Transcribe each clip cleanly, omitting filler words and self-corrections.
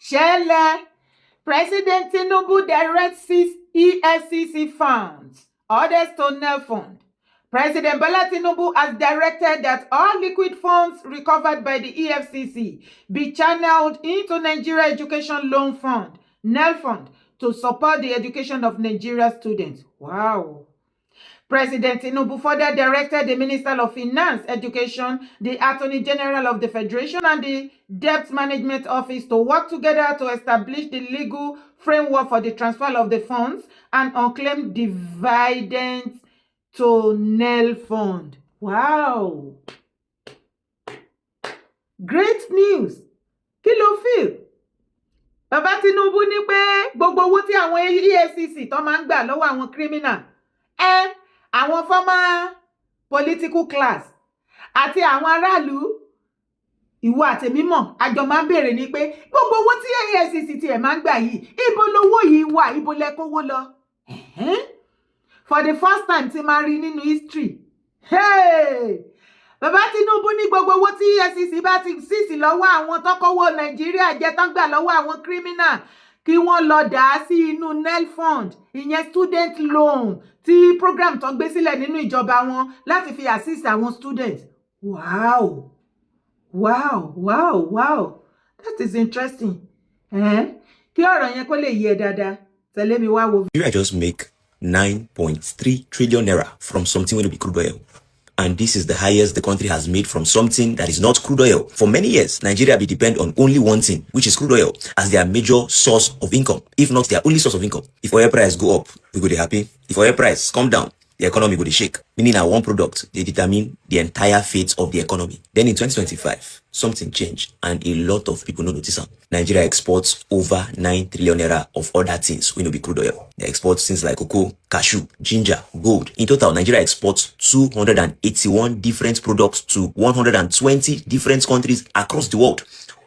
Shele, President Tinubu directs EFCC funds, orders to Nel Fund. President Bola Tinubu has directed that all liquid funds recovered by the EFCC be channeled into Nigeria Education Loan Fund, Nel Fund, to support the education of Nigeria students. Wow. President Tinubu further directed the Minister of Finance, Education, the Attorney General of the Federation, and the Debt Management Office to work together to establish the legal framework for the transfer of the funds and unclaimed dividends to Nel Fund. Wow! Great news! Kí ló feel? Bàbá Tinubu ní pé gbogbo owó tí àwọn EFCC tó máa ń gbà lọ́wọ́ àwọn criminal àwọn former political class àti àwọn aráàlú ìwọ àtèmi mọ̀ àjọ máa ń béèrè ní pé gbogbo owó tí EFCC tí ẹ̀ máa ń gbà yìí ibo lowó yìí wà, ibo lẹ kówó lọ. For the first time tí máa rí nínú history. Bàbá Tinubu ní gbogbo owó tí EFCC bá ti sísì lọ́wọ́ àwọn tó kówó Nàìjíríà jẹ tán gbà lọ́wọ́ àwọn criminal kí wọ́n lọ dà á sí inú Nel Fund, ìyẹn student loan tí program tó gbé sílẹ̀ nínú ìjọba wọn láti fi assist àwọn students. Wow! Wow! Wow! Wow! That is interesting. Kí ọ̀rọ̀ yẹn kó lè yé dáadáa. Tẹ̀lé mi wá wo. Nigeria just make 9.3 trillion naira from something will be crude oil. And this is the highest the country has made from something that is not crude oil. For many years, Nigeria be depend on only one thing, which is crude oil, as their major source of income, if not their only source of income. If oil price go up, we go be happy. If oil price come down, the economy go to shake. Meaning that one product, they determine the entire fate of the economy. Then in 2025, something changed and a lot of people no notice them. Nigeria exports over 9 trillion naira of other things we know be crude oil. They export things like cocoa, cashew, ginger, gold. In total, Nigeria exports 281 different products to 120 different countries across the world.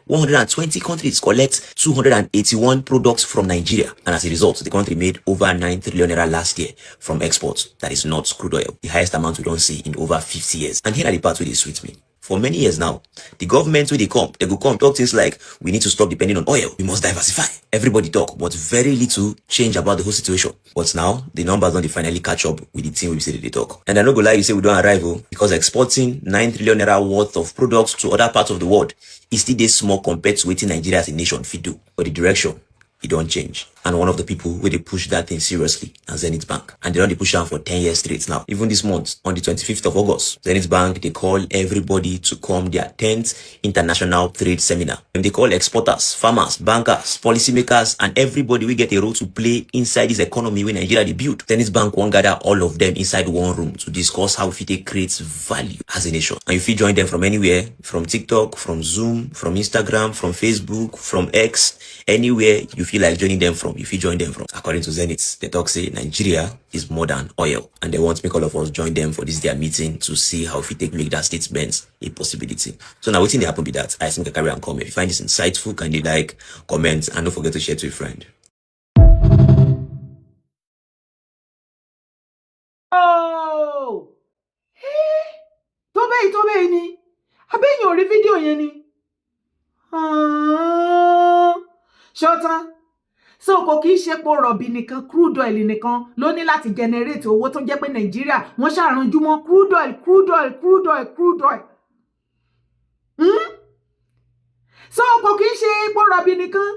120 countries collect 281 products from Nigeria. And as a result, the country made over 9 trillion naira last year from exports that is not crude oil. The highest amount we don't see in over 50 years. And here are the part where they sweet me. For many years now, the government when they go come talk things like, we need to stop depending on oil. We must diversify. Everybody talk, but very little change about the whole situation. But now, the numbers don't finally catch up with the thing we say they talk. And I don't go lie, you say we don't arrive, because exporting 9 trillion naira worth of products to other parts of the world is still this small compared to what Nigeria as a nation fit do. But the direction, it don't change. And one of the people where they push that thing seriously is Zenith Bank. And they don't push down for 10 years straight now. Even this month, on the 25th of August, Zenith Bank, they call everybody to come their 10th International Trade Seminar. And they call exporters, farmers, bankers, policymakers, and everybody will get a role to play inside this economy when Nigeria they build. Zenith Bank won't gather all of them inside one room to discuss how it creates value as a nation. And if you join them from anywhere, from TikTok, from Zoom, from Instagram, from Facebook, from X, anywhere you feel like joining them from, if you join them from. According to Zenith, they talk say Nigeria is more than oil, and they want to make all of us join them for this their meeting to see how if we make that statement a possibility. So now waiting they happen be that I think I carry and comment. If you find this insightful, can you like, comment, and don't forget to share to a friend. Oh, tó bẹ́ẹ̀ ni abẹ́yìn orí fídíò yẹn ni. Ṣọ́tán. So kò kìí ṣe po rọ̀bì nìkan, crude oil nìkan ló ní láti generate owó tó jẹ́ pé Nàìjíríà wọ́n ṣàrànjú mọ́ crude oil. So kò kìí ṣe po rọ̀bì nìkan.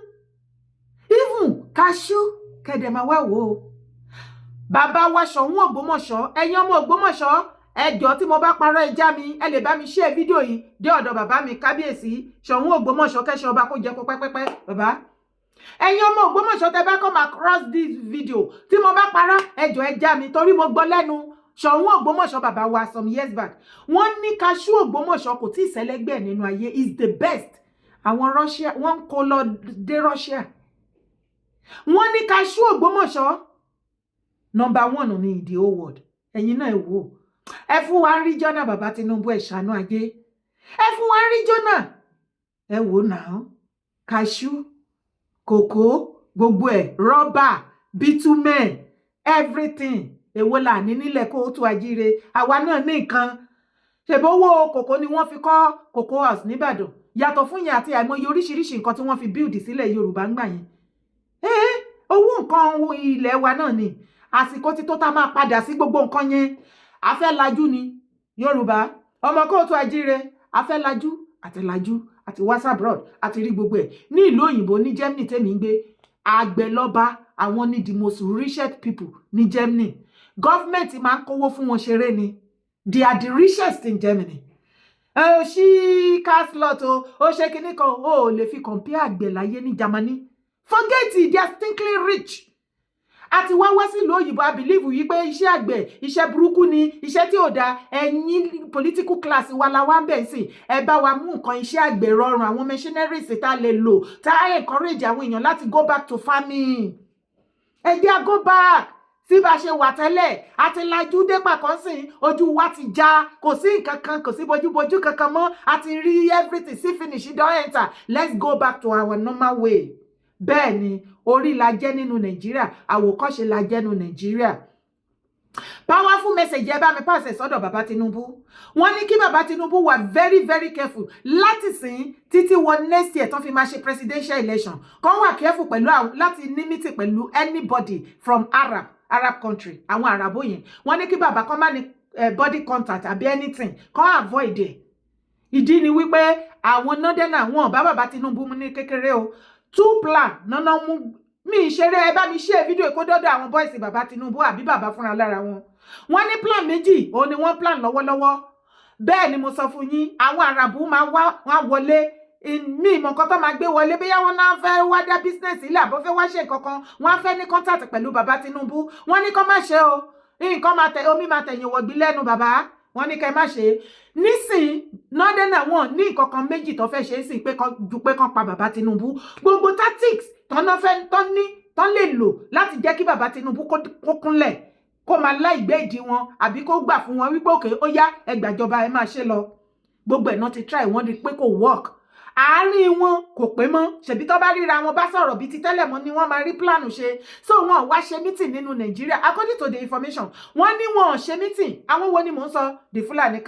Even cashew kẹ̀dẹ̀ máa wá wò ó. Bàbá wa Ṣọ̀ún Ògbómọ̀ṣọ́, ẹ̀yin ọmọ Ògbómọ̀ṣọ́, ẹjọ́ tí mo bá parọ́ ẹja mi, ẹ lè bá mi share fídíò yìí dé ọ̀dọ̀ bàbá mi Kábíyèsí Ṣọ̀ún Ògbómọ̀ṣọ́ kẹ́ṣọ́ ọba kó jẹ kó pẹ́pẹ́pẹ́ bàbá. Ẹ̀yin ọmọ Ògbómọ̀ṣọ́ tẹ́ bá come across this video tí mo bá parọ́ ẹjọ́ ẹja mi torí mo gbọ́ lẹ́nu Ṣọ̀ún Ògbómọ̀ṣọ́ bàbá wa some years back. Wọ́n ní cashew Ògbómọ̀ṣọ́ kò tí ì ṣẹlẹ́gbẹ́ nínú ayé is the best. Àwọn Russia wọ́n kó lọ dé Russia. Wọ́n ní cashew Ògbómọ̀ṣọ́ number 1 ní the whole world. Ẹ̀yin náà ẹ wò. Ẹ fún wa rí jọ́nà bàbá Tinubu ẹ ṣàánú ayé. Ẹ fún wa rí jọ́nà. Ẹ wò náà. Cashew, cocoa, gbogbo ẹ̀, rubber, bitumen, everything. Èwo là ní nílẹ̀ kó tó ajíire. Àwa náà ní nǹkan. Ṣèbówó cocoa ni wọ́n fi kọ́ cocoa house ní Ìbàdàn. yàtọ̀ fún yẹn àti àìmọye oríṣiríṣi nǹkan tí wọ́n fi build sílẹ̀ Yorùbá ń gbà yẹn owó nǹkan ilẹ̀ wa náà ni àsìkò tí tó tá máa padà sí gbogbo nǹkan yẹn afẹ́ lajú ni Yorùbá ọmọ kóòtù àjíire afẹ́ lajú àti wá abroad àti rí gbogbo ẹ̀ ní ìlú òyìnbó ní Germany tèmi ń gbé àgbẹ̀lọ́ba àwọn ni the most richest people ní Germany government máa ń kówó fún wọn ṣeré ni they are the richest in Germany ṣí car slot ó ṣe kinní kan ó lè fi compare àgbẹ̀ láyé ní Germany forget it they are stinkly rich àti wá sí ìlú òyìnbó I believe yìí pé iṣẹ́ àgbẹ̀ iṣẹ́ burúkú ni iṣẹ́ tí ò dáa ẹ̀yin political class wa la wá ń bẹ̀ sí ẹ bá wa mú nǹkan iṣẹ́ àgbẹ̀ rọrùn àwọn machineries tá lè lò tá encourage àwọn èèyàn láti go back to farming ẹ jẹ́ go back sí bá ṣe wà tẹ́lẹ̀ àti lajú dé pàkọ́ sí ojú wa ti já kò sí nǹkan kan kò sí bójúbójú kankan mọ́ àti rí everything sí finish don enter let's go back to our normal way bẹ́ẹ̀ ni orí la jẹ́ nínú Nàìjíríà àwòkọ́ṣe la jẹ́ nínú Nàìjíríà powerful message ẹ bá mi pàṣẹ sọ́dọ̀ bàbá Tinubu wọ́n ní kí bàbá Tinubu wà very very careful láti sìn títí wọ next year tó fi máa ṣe presidential election kó wà careful pẹ̀lú láti ní meeting pẹ̀lú anybody from Arab country àwọn Arabo yẹn wọ́n ní kí bàbá kan má ní body contact àbí anything kó avoid ẹ̀ ìdí ni wípé àwọn northern wọn bá bàbá Tinubu mú ní kékeré o two plan nana mú mi ìṣeré ẹ bá mi share video kó dọ́dọ̀ àwọn boys bàbá Tinubu àbí bàbá fúnra lára wọn wọ́n ní plan méjì ó ní wọ́n plan lọ́wọ́lọ́wọ́ bẹ́ẹ̀ ni mo sọ fún yín àwọn Arabu máa wá wọlé mi ìmọ̀ nǹkan tó máa gbé wọlé bóyá wọ́n náà fẹ́ wá dá business ilé àbọ̀ fẹ́ wá ṣe nǹkan kan wọ́n á fẹ́ ní contact pẹ̀lú bàbá Tinubu wọ́n ní kó má ṣe o nǹkan omi máa tẹ̀yìn wọ̀gbí lẹ́nu bàbá wọ́n ní kẹ́ má ṣe nísìn northern wọn ní nǹkan kan méjì tó fẹ́ ṣe é sì ju pé kán pa bàbá Tinubu gbogbo tactics tán lè lò láti jẹ́ kí bàbá Tinubu kó kúnlẹ̀ kó máa láìgbé ìdí wọn àbí kó gbà fún wọn wípé òkè ó yá ẹ gbàjọba ẹ máa ṣe lọ gbogbo ẹ̀ náà ti try wọ́n rí pé kò work àárín wọn kò pé mọ́ ṣebí tó bá ríra wọn bá sọ̀rọ̀ bí ti tẹ́lẹ̀ mọ́ ni wọ́n máa rí plánù ṣe so wọn wá ṣe meeting nínú Nàìjíríà according to the information wọ́n ní wọn ṣe meeting àwọn wo ni mò ń sọ the Fulani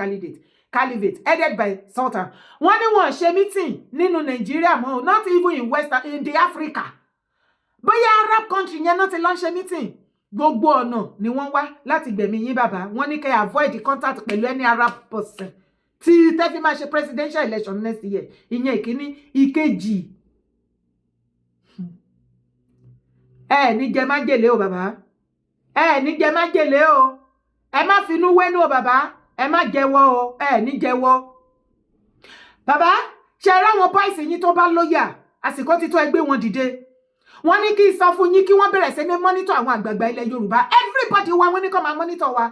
Caliphate headed by Sultan wọ́n ní wọn ṣe meeting nínú Nàìjíríà mọ́ not even in the Africa bóyá Arab country yẹn náà ti lọ ṣe meeting gbogbo ọ̀nà ni wọ́n wá láti gbẹ̀mí yín bàbá wọ́n ní kẹ́ avoid the contact pẹ̀lú any Arab person tí tẹ́fí máa ṣe presidential election next year ìyẹn ìkíní ìkejì ní jẹ májèlé o bàbá ní jẹ májèlé o ẹ má finú wẹ́nu o bàbá ẹ má jẹ́wọ́ o ní jẹ́wọ́ bàbá ṣe ra wọn boys yín tó bá lóyà àsìkò tí tó ẹgbẹ́ wọn dìde wọ́n ní kí sọ fún yín kí wọ́n bẹ̀rẹ̀ sí ní monitor àwọn àgbààgbà ilẹ̀ Yorùbá everybody wa wọ́n ní kó máa monitor wa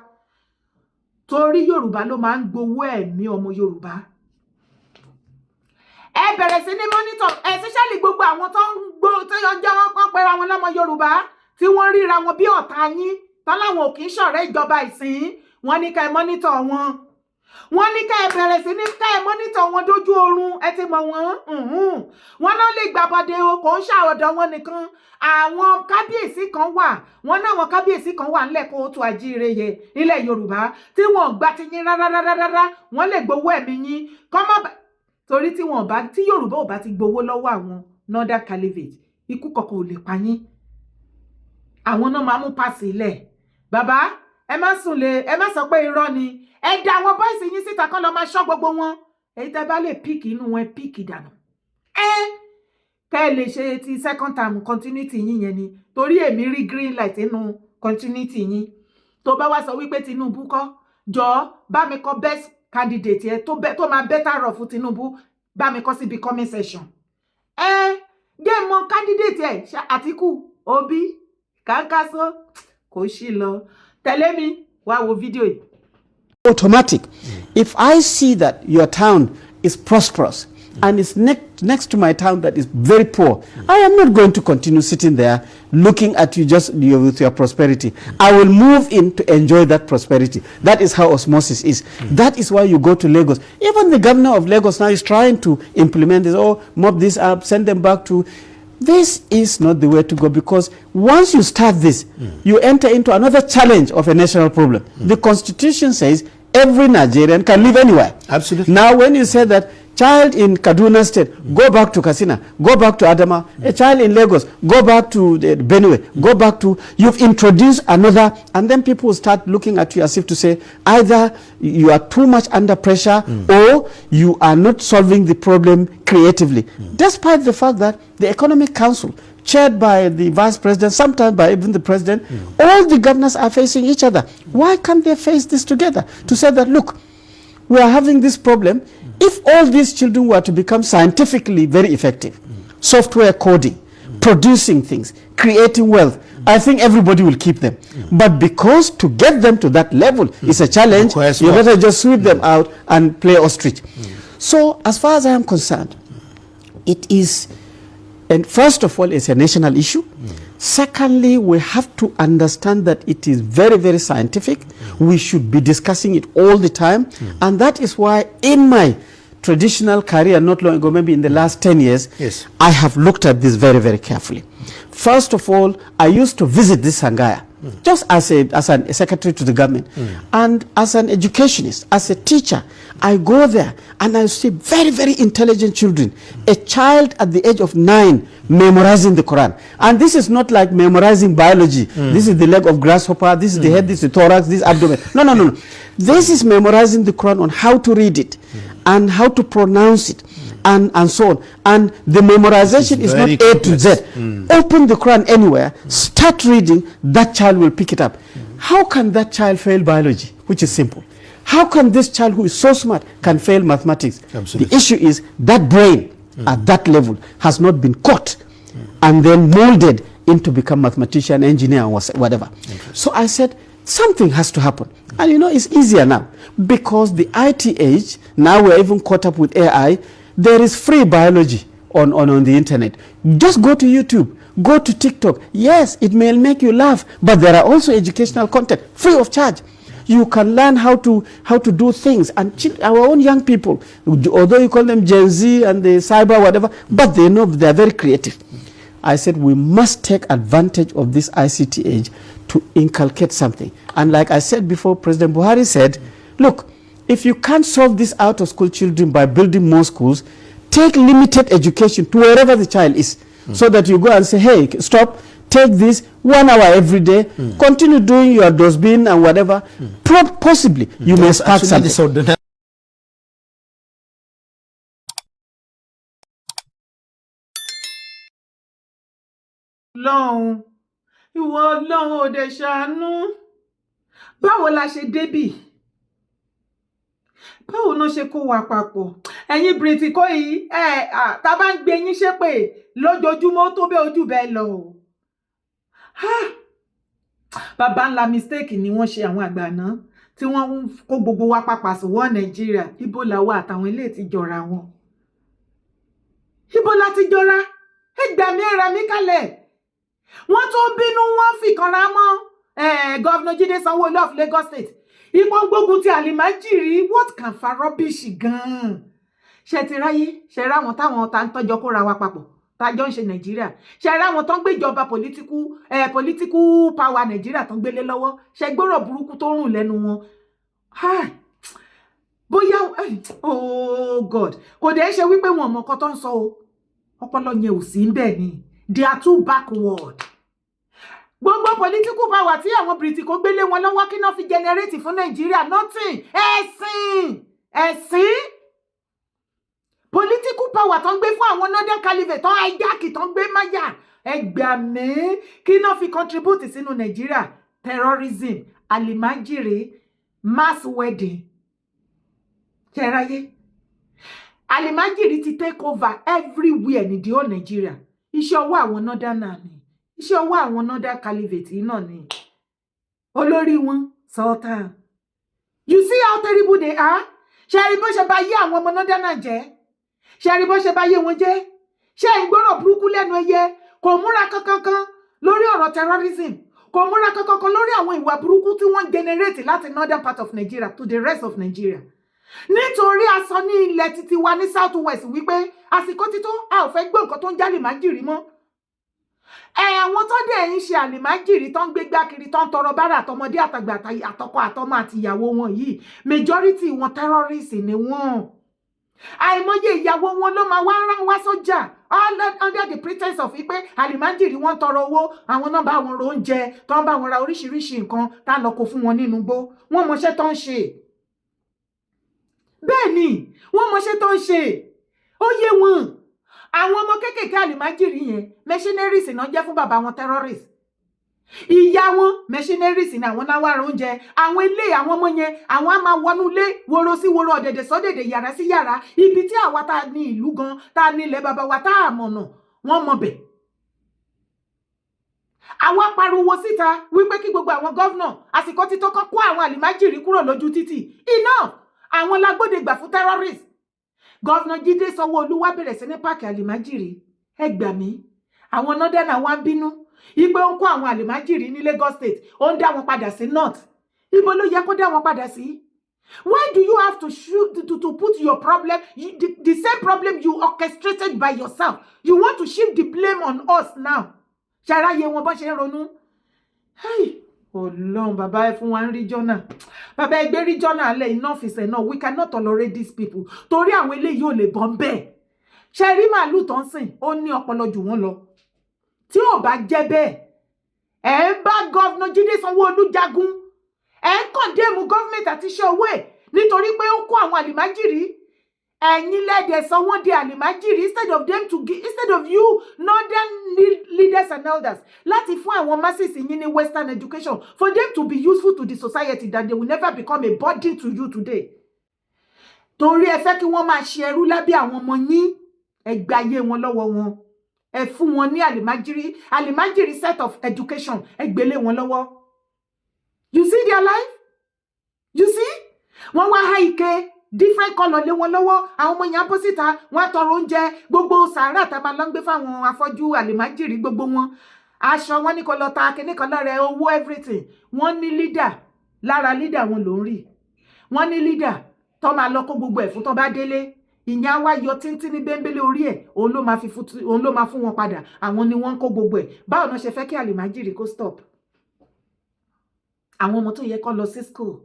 torí Yorùbá ló máa ń gbowó ẹ̀mí ọmọ Yorùbá ẹ bẹ̀rẹ̀ sí ní monitor especially gbogbo àwọn tó ń gbó tó yọjọ́ wọn pera wọn lọ́mọ Yorùbá tí wọ́n ríra wọn bí ọ̀tá yín tọ́láwọn ò kì í ṣọ̀rẹ́ ìjọba ìsìn wọ́n ní ká ẹ monitor wọn wọ́n ní ká ẹ bẹ̀rẹ̀ sí ní ká ẹ monitor wọn dójú oorun ẹ ti mọ̀ wọ́n náà lè gbàbọ̀dé o kò ń ṣàwọ̀dọ̀ wọn nìkan àwọn kábíyèsí kan wà wọ́n náà wọn kábíyèsí kan wà nílẹ̀ kóòtù àjíire yẹ nílẹ̀ Yorùbá tí wọ́n gbà ti yín rárá wọ́n lè gbowó ẹ̀mí yín kọ́mọ́ torí tí Yorùbá ò bá ti gbowó lọ́wọ́ àwọn northern caliphate ikú kọ̀ọ̀kan ò lè pa yín àwọn náà máa mú pàṣẹ ilẹ̀ bàbá ẹ má sùn lé ẹ má sọ pé irọ́ ni ẹ dá àwọn bọ́ìsì yín síta kán lọ máa ṣọ́ gbogbo wọn èyí tẹ́ bá lè píìkì inú wọn píìkì dànù kẹ́ ẹ lè ṣe ti second term continuity yín yẹn ni torí èmi rí green light nínú continuity yín tó bá wá sọ wípé Tinubu kọ́ jọ bá mi kọ best candidate yẹn tó máa better rọ̀ fún Tinubu bá mi kọ síbi comment section jẹ́ mọ candidate ẹ̀ Àtíkù Obi Kankaso kò sí lọ tẹ̀lé mi wá wo fídíò yìí. Automatic. If I see that your town is prosperous and it's next to my town that is very poor, I am not going to continue sitting there looking at you just with your prosperity. I will move in to enjoy that prosperity. That is how osmosis is. That is why you go to Lagos. Even the governor of Lagos now is trying to implement this, mop this up, send them back to... This is not the way to go, because once you start this, you enter into another challenge of a national problem. The Constitution says every Nigerian can live anywhere. Absolutely. Now, when you say that child in Kaduna State, go back to Katsina, go back to Adama, a child in Lagos, go back to Benue, go back to, you've introduced another, and then people start looking at you as if to say, either you are too much under pressure or you are not solving the problem creatively, despite the fact that the Economic Council, chaired by the vice president, sometimes by even the president, all the governors are facing each other. Why can't they face this together to say that, look, we are having this problem. If all these children were to become scientifically very effective, software coding, producing things, creating wealth, I think everybody will keep them. But because to get them to that level is a challenge, you better just sweep them out and play ostrich. So as far as I am concerned, it is, and first of all, it's a national issue. Secondly, we have to understand that it is very, very scientific. We should be discussing it all the time. And that is why in my traditional career, not long ago, maybe in the last 10 years, I have looked at this very, very carefully. First of all, I used to visit this Sangaya, just as a secretary to the government. And as an educationist, as a teacher, I go there and I see very, very intelligent children. A child at the age of 9 memorizing the Quran. And this is not like memorizing biology. This is the leg of grasshopper, this is the head, this is the thorax, this is abdomen. No, no, no, no. This is memorizing the Quran on how to read it and how to pronounce it. And so on. And the memorization is not A to Z. Open the Quran anywhere, start reading, that child will pick it up. How can that child fail biology, which is simple? How can this child who is so smart can fail mathematics? Absolutely. The issue is that brain at that level has not been caught and then molded into become mathematician, engineer, or whatever. So I said, something has to happen. And you know, it's easier now because the IT age, now we're even caught up with AI. There is free biology on the internet. Just go to YouTube, go to TikTok. Yes, it may make you laugh, but there are also educational content free of charge. You can learn how to do things. And our own young people, although you call them Gen Z and the cyber whatever, but they know they're very creative. I said we must take advantage of this ICT age to inculcate something. And like I said before, President Buhari said, look, if you can't solve this out of school children by building more schools, take limited education to wherever the child is, so that you go and say, hey, stop, take this 1 hour every day, continue doing your dustbin and whatever, possibly you may spark something. Ọlọ́run, ìwọ Ọlọ́run ò dẹ̀ ṣàánú. Báwo la ṣe débì? Báwo náà ṣe kó wa papọ̀? Ẹ̀yin Bìrìtìkó yìí, tá bá ń gbé yín ṣépè lójoojúmọ́ tó bẹ́ ojú bẹ́ẹ̀ lọ. Bàbá ńlá mistake ni wọ́n ṣe àwọn àgbà náà tí wọ́n ń kó gbogbo wa papà sí wọ́n Nàìjíríà. Ibo la wà àtàwọn ilé ti jọra wọn. Ibo la ti jọra? Ẹ gbà mí, ẹ ra mí kalẹ̀. Wọ́n tún bínú, wọ́n fi kanra mọ́ Governor Jide Sanwo Olu of Lagos State. Ìpọ́n gbógun ti Àlìmájìrí, what can fa rubbish gan? Ṣé ti ráyé? Ṣé ra wọn táwọn tá ń tọ́jọ́ kóra wa papọ̀? Tájọ́ ń ṣe Nàìjíríà. Ṣé ra wọn tán gbé ìjọba political power Nàìjíríà tán gbélé lọ́wọ́? Ṣé gbọ́rọ̀ burúkú tó rùn lẹ́nu wọn? Bóyá oh God, kò dẹ̀ ṣe wípé wọn mọ̀ nǹkan tó ń sọ o. Ọpọlọ yẹn ò sí ńbẹ̀ ni. They are too backward. Gbogbo political power tí àwọn Bìrìtìkó gbélé wọn lọ́wọ́ kí náà fi generate fún Nàìjíríà, nothing. Ẹ̀sìn. Political power tó ń gbé fún àwọn Northern Caliphate tó ń hijack tó ń gbé máyà. Ẹgbàmí kí náà fi contribute sínú Nàìjíríà. Terrorism, Àlìmájìrí, mass wedding. Ṣẹ̀ráyé. Àlìmájìrí ti take over everywhere ní the whole Nigeria. Iṣẹ́ ọwọ́ àwọn Northern náà ni. Iṣẹ́ ọwọ́ àwọn Northern Caliphate náà ni. Olórí wọn, Sultan. You see how terrible they are? Ṣé rí bó ṣe bá yé àwọn ọmọ Northern náà jẹ́? Ṣé rí bó ṣe bá yé wọn jẹ́? Ṣé ìgbọ́rọ̀ burúkú lẹ́nu ẹyẹ? Kò múra kankan lórí ọ̀rọ̀ terrorism. Kò múra kankan lórí àwọn ìwà burúkú tí wọ́n generate láti northern part of Nigeria to the rest of Nigeria. Nítorí a sọ ní ilẹ̀ títí wa ní South West wípé àsìkò tító a ò fẹ́ gbọ́ nǹkan tó ń jálè májìrì mọ́. Àwọn tó dẹ̀ ń ṣe àlìmájìrì tó ń gbé gbákiri tó ń tọrọ bára àtọmọdé àtàgbà àtọkọ àtọmọ àti ìyàwó wọn yìí, majority wọn terrorist ni wọ́n. àìmọye ìyàwó wọn ló máa wá rán wá sọ́jà all under the pretense of pé àlìmájìrì wọ́n tọrọ owó, àwọn náà bá wọn ro oúnjẹ tó ń bá wọn ra oríṣiríṣi nǹkan tá lọ kó fún wọn nínú igbó. Wọ́n mọṣẹ́ tó ń ṣe. Bẹ́ẹ̀ ni wọ́n mọṣẹ́ tó ń ṣe. Ó yé wọn. Àwọn ọmọ kéékèèké àlìmájìrì yẹn mercenaries náà jẹ́ fún bàbá wọn terrorists. Ìyá wọn mercenaries ni àwọn náà wá ra oúnjẹ. Àwọn ilé àwọn ọmọ yẹn àwọn á máa wọnú ilé woro sí woro, ọ̀dẹ̀dẹ̀ sọ́dẹ̀dẹ̀, yàrá sí yàrá, ibi tí àwa tá ní ìlú gan tá ní ilẹ̀ bàbá wa tá àmọ̀nà wọ́n mọ̀ bẹ̀. Àwa pariwo síta wípé kí gbogbo àwọn gọ́vnà àsìkò tí tó kọ́ kó àwọn àlìmájìrì kúrò lójú títì. Iná àwọn lágbódegbà fún terrorists. Gọ́vnà Jídé Sanwo Olu wá bẹ̀rẹ̀ sí ní páàkì àlìmájìrì. Ẹ gbà mí. Àwọn northern wá ń bínú ipe ó ń kó àwọn àlìmájìrì ní Lagos State, ó ń dá wọn padà sí north. Ibo ló yẹ kó dá wọn padà sí? Why do you have to put your problem, the same problem you orchestrated by yourself? You want to shift the blame on us now. Ṣàráyé wọn bó ṣe ń ronú. Ọlọ́run bàbá ẹ fún wa ń rí jọ́nà. Bàbá ẹ gbé rí jọ́nà alẹ́, enough is enough. We cannot tolerate these people. Torí àwọn eléyìí ò lè bọ́ ń bẹ́ẹ̀. Ṣé rí màálù tó ń sìn, ó ní ọpọlọ jù wọ́n lọ. Tí ò bá jẹ́ bẹ́ẹ̀, ẹ ń bá gọ́vnà Jídé Sanwó Olú jagun, ẹ ń kọ̀ndẹ́mù gọ́ọ̀mẹ̀ntì àti iṣẹ́ owó ẹ̀ nítorí pé ó kó àwọn àlìmájìrì. Ẹ̀yin lẹ́dẹ̀ sọ wọ́n di àlìmájìrì instead of you northern leaders and elders láti fún àwọn masses yín ní western education for them to be useful to the society, that they will never become a burden to you today. Torí ẹ fẹ́ kí wọ́n máa ṣe ẹrú lábẹ́ àwọn ọmọ yín, ẹ gbàyé wọn lọ́wọ́ wọn. Ẹ fún wọn ní àlìmájìrì set of education, ẹ gbélé wọn lọ́wọ́. You see their life? You see? Wọ́n wá há ike different color lé wọn lọ́wọ́. Àwọn ọmọ yẹn bọ́ síta, wọ́n tọrọ oúnjẹ, gbogbo sàárà tá máa lọ gbé fáwọn afọ́jú àlìmájìrì gbogbo wọn. Aṣọ wọn ní kó lọ ta kíní kan lọ́rẹ̀, owó everything. Wọ́n ní leader, lára leader wọn ló ń rí. Wọ́n ní leader tó máa lọ kó gbogbo ẹ̀ fún tó bá délé. Ìyá wa yọ tíntín ní bẹ́ńbélé orí ẹ̀, òun ló máa fún wọn padà. Àwọn ni wọ́n ń kó gbogbo ẹ̀. Báwo náà ṣe fẹ́ kí àlìmájìrì kó stop? Àwọn ọmọ tó yẹ kó lọ sí school,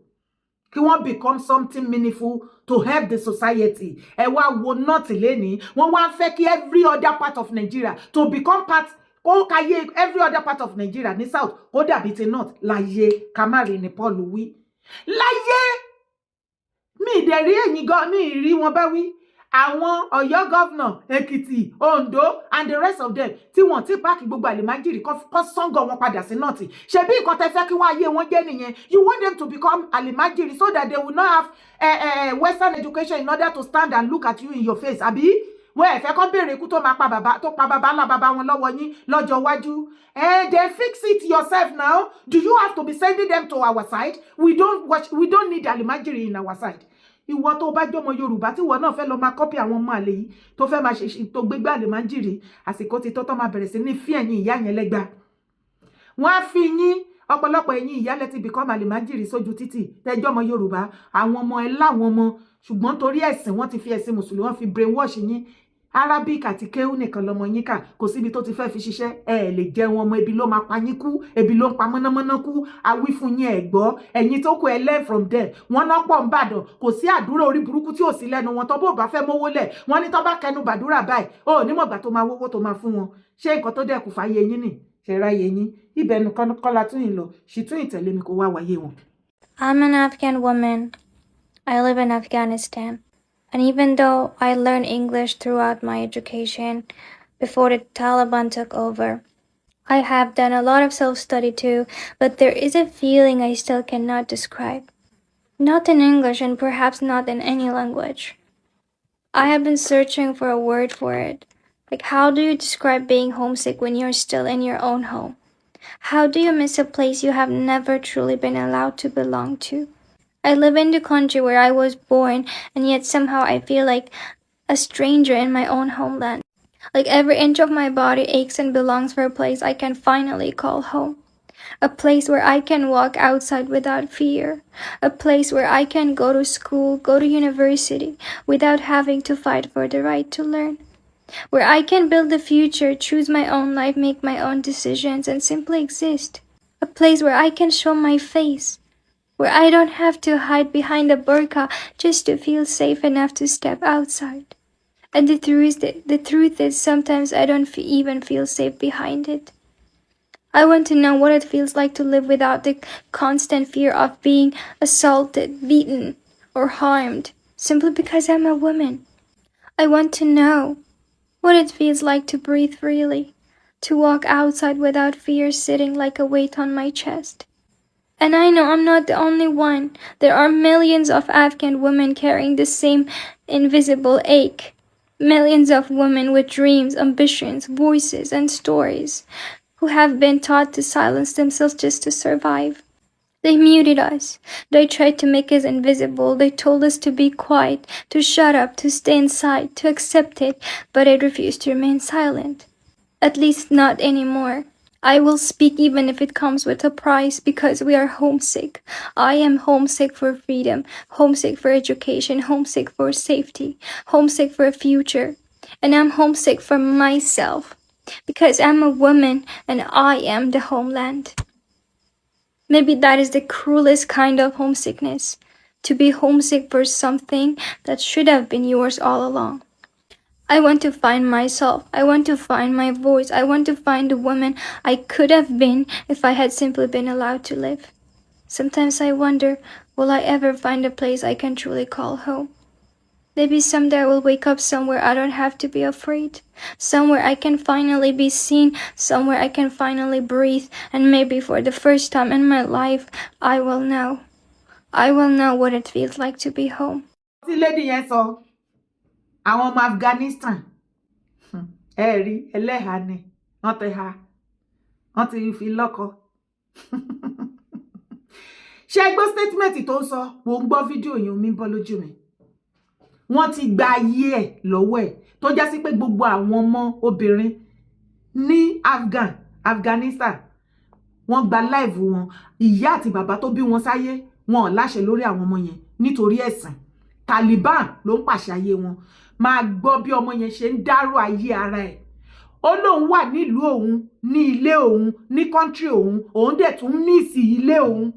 kí wọ́n become something meaningful to help the society. Ẹ wá wo north lẹ́ni, wọ́n wá fẹ́ kí every other part of Nigeria to become part, kó káyé every other part of Nigeria ní south kó dàbí ti north. Láyé kamari ni Paul wí. Láyé mi ìdẹ̀rí ẹ̀yìn gan mi ìrí wọn bá wí. Àwọn Ọ̀yọ́ governor, Èkìtì, Ondo and the rest of them tí wọ́n ti páàkì gbogbo àlìmájìrì kọ́ sọ́ngọ̀ wọn padà sí north. Ṣebí nǹkan tẹ́ fẹ́ kí wọ́n ayé wọn jẹ́ nìyẹn. You want them to become àlìmájìrì so that they will not have western education in order to stand and look at you in your face. Àbí wọ́n ẹ fẹ́ kó béèrè ikú tó pa bàbá ńlá bàbá wọn lọ́wọ́ yín lọ́jọ́ iwájú. Then fix it yourself now. Do you have to be sending them to our side? We don't need àlìmájìrì in our side. Ìwọ tó bá jọmọ Yorùbá tí ìwọ náà fẹ́ lọ máa copy àwọn ọmọ àlè yìí tó fẹ́ máa ṣe tó gbégbá àlìmájìrì, àsìkò ti tó máa bẹ̀rẹ̀ sí ní fi ẹ̀yin ìyá yẹn lẹ́gba. Wọ́n á fi yín ọ̀pọ̀lọpọ̀ ẹ̀yin ìyá lẹ ti become àlìmájìrì sójú títì tẹ́jọ́ ọmọ Yorùbá. Àwọn ọmọ ẹ láwọn ọmọ ṣùgbọ́n torí ẹ̀sìn wọ́n ti fi ẹ̀sìn mùsùlùmí wọ́n fi brainwash yín. Arabic àti kéwú nìkan lọmọ yín kà, kò síbi tó ti fẹ́ fi ṣiṣẹ́. Ẹ lè jẹun ọmọ, ebi ló máa pa yín kú, ebi ló ń pa mọ́nàmọ́ná kú. Awí fún yín ẹ gbọ́, ẹ̀yin tó kù ẹ learn from them. Wọ́n náà pọ̀ ń bàdàn, kò sí àdúrà orí burúkú tí ò sí lẹ́nu wọn. Tó bó bá fẹ́ mówó lẹ̀, wọ́n ní tó bá kẹnu bàdúrà báyìí, ó ní mọ̀gbà tó máa wówó tó máa fún wọn. Ṣé nǹkan tó dẹ̀kù fàyè yín nì? Ṣe ráyè yín. Ibẹ̀ nìkan kọ́lá tún yín lọ, ṣì tún ìtẹ̀lé mi kó wá wáyé wọn. I'm an Afghan woman. I live in Afghanistan. And even though I learned English throughout my education before the Taliban took over, I have done a lot of self-study too, but there is a feeling I still cannot describe. Not in English and perhaps not in any language. I have been searching for a word for it. Like, how do you describe being homesick when you're still in your own home? How do you miss a place you have never truly been allowed to belong to? I live in the country where I was born, and yet somehow I feel like a stranger in my own homeland. Like every inch of my body aches and belongs for a place I can finally call home. A place where I can walk outside without fear. A place where I can go to school, go to university, without having to fight for the right to learn. Where I can build a future, choose my own life, make my own decisions, and simply exist. A place where I can show my face. where I don't have to hide behind a burqa just to feel safe enough to step outside. And the truth is sometimes I don't even feel safe behind it. I want to know what it feels like to live without the constant fear of being assaulted, beaten, or harmed, simply because I'm a woman. I want to know what it feels like to breathe freely, to walk outside without fear sitting like a weight on my chest. And I know I'm not the only one. There are millions of Afghan women carrying the same invisible ache. Millions of women with dreams, ambitions, voices, and stories who have been taught to silence themselves just to survive. They muted us. They tried to make us invisible. They told us to be quiet, to shut up, to stay inside, to accept it, but I refused to remain silent. At least not anymore. I will speak even if it comes with a price, because we are homesick. I am homesick for freedom, homesick for education, homesick for safety, homesick for a future. And I'm homesick for myself, because I'm a woman and I am the homeland. Maybe that is the cruelest kind of homesickness, to be homesick for something that should have been yours all along. I want to find myself. I want to find my voice. I want to find the woman I could have been if I had simply been allowed to live. Sometimes I wonder, will I ever find a place I can truly call home? Maybe someday I will wake up somewhere I don't have to be afraid. Somewhere I can finally be seen. Somewhere I can finally breathe. And maybe for the first time in my life, I will know. I will know what it feels like to be home. Tí lady yẹn sọ, àwọn ọmọ Afghanistan, rí ẹlẹ́hàá ni, wọ́n ti ha, wọ́n ti fi lọ́kọ. Ṣé gbọ́ statement tó ń sọ, mo ń gbọ́ fídíò yẹn omi ń bọ́ lójú mi. Wọ́n ti gba ayé ẹ̀ lọ́wọ́ ẹ̀ tó já sí pé gbogbo àwọn ọmọ obìnrin ní Afghanistan wọ́n gba live wọn, ìyá àti bàbá tó bí wọn sáyé wọn ò láṣẹ lórí àwọn ọmọ yẹn nítorí ẹ̀sìn. Taliban ló ń pàṣẹ ayé wọn. Máa gbọ́ bí ọmọ yẹn ṣe ń dárò ayé ara ẹ̀. Ó lóun wà nílùú òun, ní ilé òun, ní country òun dẹ̀ tún mísì ilé òun.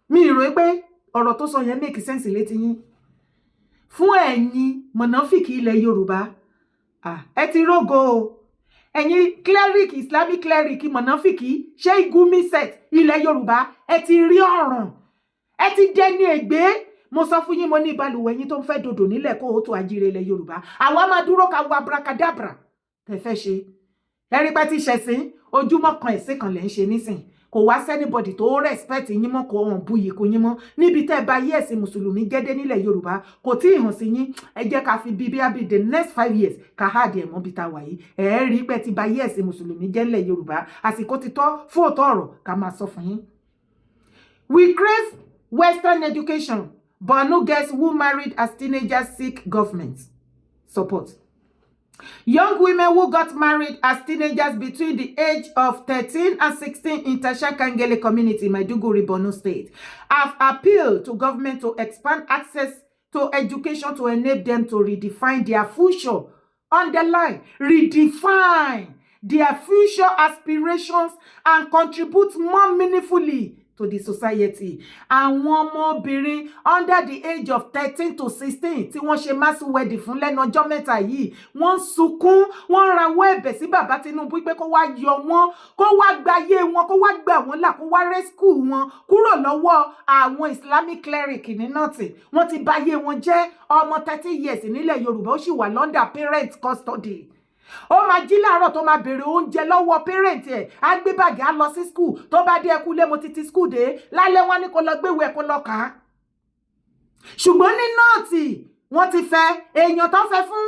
Mi rò pé ọ̀rọ̀ tó sọ yẹn make sense létí yín. Fún ẹ̀yin mọ̀nàfíkì ilẹ̀ Yorùbá, ẹ ti rógo o. Ẹ̀yin cleric, Islamic cleric, mọ̀nàfíkì, ṣé Gumi set ilẹ̀ Yorùbá, ẹ ti rí ọ̀ràn. Ẹ ti dẹni ègbé. Mo sọ fún yín, mo ní ìbalùwẹ̀ yín tó ń fẹ́ dòdò nílẹ̀ kó o tó àjíire ilẹ̀ Yorùbá. Àwa máa dúró ká wa abracadabra. Tẹ́ fẹ́ ṣe. Ẹ rí pé tí ṣẹ̀sìn ojúmọ́ kan ẹ̀sìn kan lẹ́ ń ṣe nísìn. Kò wá sẹ́nibọ̀dì tó respect yín mọ́, kò hàn buyì kò yín mọ́. Níbi tẹ́ bá yé ẹ̀sìn mùsùlùmí gẹ́dẹ́ nílẹ̀ Yorùbá, kò tí ì hàn sí yín. Ẹ jẹ́ ká fi bí the next 5 years ká háàdì ẹ̀ mọ́ bí ta wà yìí. Ẹ rí pé tí bá yé ẹ̀sìn mùsùlùmí jẹ́ nílẹ̀ Yorùbá, àsìkò ti tọ́ fún òótọ́ ọ̀rọ̀ ká máa sọ fún yín. We crave Western education, but no girls who married as teenagers seek government support. Young women who got married as teenagers between the age of 13 and 16 in Tashakangele community, Maiduguri, Borno State, have appealed to government to expand access to education to enable them to redefine their future. Underline, redefine their future aspirations and contribute more meaningfully to the society. Àwọn ọmọbìnrin under the age of 13 to 16 tí wọ́n ṣe mass wedding fún lẹ́nu ọjọ́ mẹ́ta yìí, wọ́n sunkún, wọ́n rawọ́ ẹ̀bẹ̀ sí bàbá Tinubu pé kó wá yọ wọ́n, kó wá gbáyé wọn, kó wá gbà wọ́n là, kó wá rescue wọn kúrò lọ́wọ́ àwọn Islamic cleric ní nọ́ọ̀tì. Wọ́n ti báyé wọn jẹ́. Ọmọ 30 years nílẹ̀ Yorùbá ó sì wà under parent custody. Ó máa jí láàárọ̀ tó máa béèrè oúnjẹ lọ́wọ́ parent ẹ̀, á gbé báàgì á lọ sí school, tó bá dé ẹkú lé mo ti school dé, lálẹ́ wọ́n ní kó lọ gbéwèé ẹ̀ kó lọ kà á. Ṣùgbọ́n ní nọ́ọ̀tì wọ́n ti fẹ́ èèyàn tó fẹ́ fún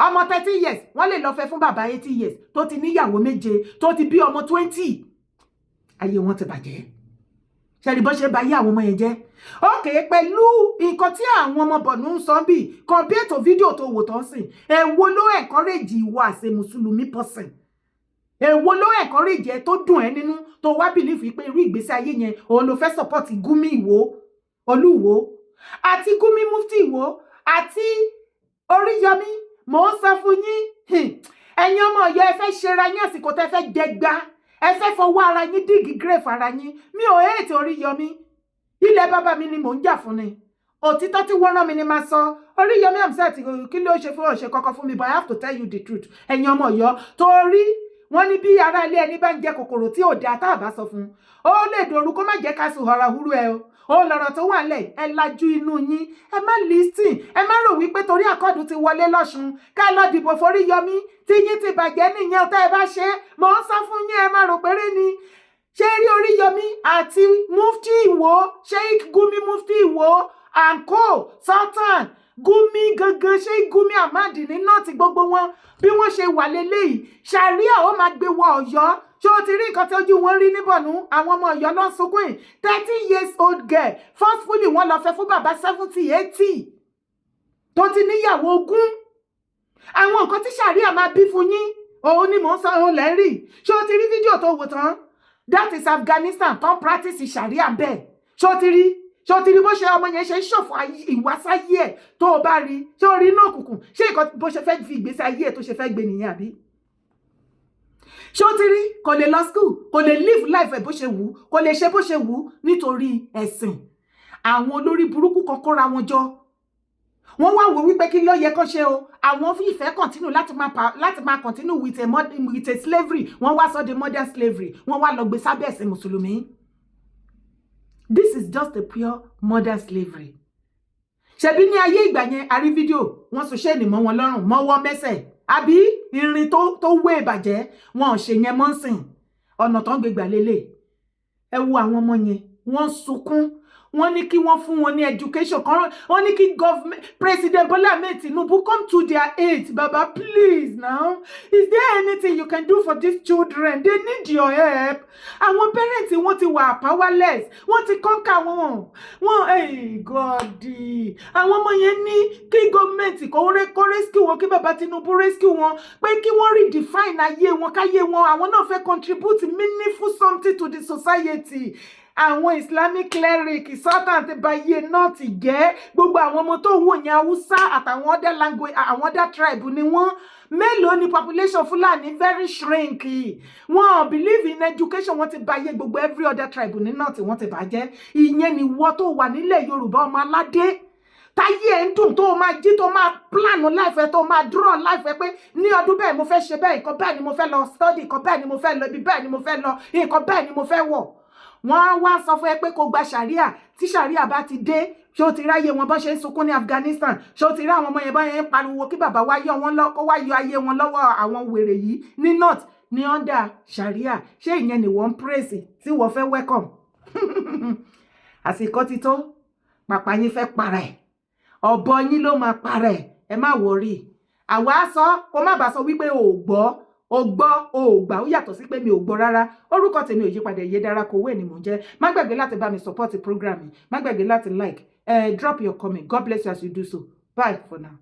ọmọ 30 years, wọ́n lè lọ fẹ́ fún bàbá 80 years tó ti níyàwó méje, tó ti bí ọmọ 20. Ayé wọn ti bàjẹ́. Ṣẹ́ni bó ṣe bá yé àwọn ọmọ yẹn jẹ́. Okay, pẹ̀lú nǹkan tí àwọn ọmọ Borno ń sọ bí, compare to video tó wò tán sìn, èwo ló encourage ìwọ as a Mùsùlùmí person? Èwo ló encourage ẹ tó dùn ẹ́ nínú tó wá believe pé irú ìgbésí ayé yẹn òun ló fẹ́ support Gumi Ìwó, Olúwo, àti Gumi Mufti Ìwó, àti Oríyọmí? Mo ń sọ fún yín, ẹ̀yin ọmọ Ọ̀yọ́ ẹ fẹ́ ṣera yín àsìkò tẹ́ fẹ́ jẹgba. ẹ fẹ́ fọwọ́ ara yín dígì grave ara yín. Mi ò hate Oríyọmí, ilẹ̀ bàbá mi ni mò ń jà fún ni. Òtítọ́ tí wọ́n rán mi ni máa sọ. Oríyọmí Hamzat kí ló ṣe fún ọ̀ṣẹ́ kọ́kọ́ fún mi, but I have to tell you the truth. Ẹ̀yin ọmọ Ọ̀yọ́, torí wọ́n ní bí ará ilé ẹni bá ń jẹ kòkòrò tí ò dáa tá a bá sọ fún. Ó lè dòru kó má jẹ́ ká sùn ọ̀rọ̀ húrú ẹ o. Ó lọ́rọ̀ tó wà lẹ̀, ẹ lajú inú yín. Ẹ má listen, ẹ má rò wípé torí àkọ́dù ti wọlé lọ́ṣun ká lọ dìbò f'Oríyọmí tí yín ti bàjẹ́ nìyẹn tẹ́ ẹ bá ṣe. Mò ń sọ fún yín, ẹ má rò péré ni. Ṣé rí Oríyọmí àti Mufti Ìwó, Sheikh Gumi Mufti Ìwó, Anko, Sultan, Gumi gangan, Sheikh Gumi Ahmad ní nọ́ọ̀tì gbogbo wọn bí wọ́n ṣe wà lélẹ́yìí. Ṣàríà ó máa gbé wọ Ọ̀yọ́. Ṣé o ti rí nǹkan tí ojú wọn rí níbọ̀nú? Àwọn ọmọ Ọ̀yọ́ ló ń sunkún yìí. 30 years old girl forcefully wọ́n lọ fẹ́ fún bàbá 70, 80 tó ti níyàwó 20. Àwọn nǹkan tí ṣàríà máa bí fún yín òun ni mò ń sọ òun lẹ́ rí. Ṣé o ti rí fídíò tó wò tán? That is Afghanistan tó ń practice ṣàríà bẹ́ẹ̀. Ṣé o ti rí? Ṣé o ti rí bó ṣe ọmọ yẹn ṣe ń ṣòfò ìwásáyé ẹ̀ tó o bá rí? Ṣé o rí inú òkùnkùn? Ṣé nǹkan bó ṣe fẹ́ fi ìgbésí ayé ẹ̀ tó ṣe fẹ́ gbé nìyẹn àbí? Ṣé o ti rí? Kò lè lọ school, kò lè live life ẹ̀ bó ṣe wù, kò lè ṣe bó ṣe wù nítorí ẹ̀sìn. Àwọn olórí burúkú kan kóra wọn jọ. Wọ́n wá wò wípé kí ló yẹ kó ṣe o. Àwọn fi ìfẹ́ continue láti máa continue with a slavery. Wọ́n wá sọ de modern slavery. Wọ́n wá lọ gbé sábẹ́ ẹ̀sìn Mùsùlùmí. This is just a pure modern slavery. Ṣebí ní ayé ìgbà yẹn a rí fídíò wọ́n so ṣéènì mọ́ wọn lọ́rùn, mọ́wọ́ mẹ́sẹ̀. Àbí irin tó wé ìbàjẹ́ wọn ò ṣe yẹn mọ́ nsìn. Ọ̀nà tó ń gbé gbà lélẹ̀. Ẹ wo àwọn ọmọ yẹn, wọ́n sunkún. Wọ́n ní kí wọ́n fún wọn ní education kan. Wọ́n ní kí government President Bola Ahmed Tinubu come to their aid. Baba, please now. Is there anything you can do for these children? They need your help. Àwọn parents wọ́n ti wà powerless. Wọ́n ti conquer wọn. Hey God. Àwọn ọmọ yẹn ní kí government kó rescue wọn, kí Baba Tinubu rescue wọn. Pé kí wọ́n redefine ayé wọn, káyé wọn. Àwọn náà fẹ́ contribute meaningful something to the society. Àwọn Islamic cleric Sultan ti ba yé náà ti jẹ́. Gbogbo àwọn ọmọ tó wò yẹn Hausa àtàwọn other language, àwọn other tribe ni wọ́n. Mélòó ni population Fulani very shrink. Wọ́n believe in education, wọ́n ti ba yé gbogbo every other tribe ní náà tí wọ́n ti bàjẹ́. Ìyẹn ni wọ́n tó wà nílẹ̀ Yorùbá ọmọ aládé. Táyé ẹ̀ ń dùn tó máa jí tó máa plan life ẹ̀ tó máa draw life ẹ̀ pé ní ọdún bẹ́ẹ̀ mo fẹ́ ṣe bẹ́ẹ̀, nǹkan bẹ́ẹ̀ ni mo fẹ́ lọ study, nǹkan bẹ́ẹ̀ ni mo fẹ́ lọ, ibi bẹ́ẹ̀ ni mo fẹ́ lọ, nǹkan bẹ́ẹ̀ ni mo fẹ́ wọ̀. Wọ́n wá sọ fún ẹ pé kó gba ṣàríà. Tí ṣàríà bá ti dé, ṣé o ti ráyè wọn bó ṣe ń sunkún ní Afghanistan? Ṣé o ti rí àwọn ọmọ yẹn bá yẹn ń pariwo kí bàbá wá yọ wọn lọ, kó wá yọ ayé wọn lọ́wọ́ àwọn wèrè yìí ní north ní under ṣàríà? Ṣé ìyẹn ni wọ́n ń praise tí wọ́n fẹ́ welcome? Àsìkò ti tó, pàpà yín fẹ́ para ẹ̀, ọ̀bọ yín ló máa para ẹ̀, ẹ má worry. Àwa sọ kó má bàa sọ wípé o gbọ́, o gbọ́, o gbà, ó yàtọ̀ sí pé mi ò gbọ́ rárá. Orúkọ tèmi ò yípadà, Ìyèdára Kòwé ni mò ń jẹ́. Má gbàgbé láti bá mi support program mi. Má gbàgbé láti like, drop your comment. God bless you as you do so. Bye for now.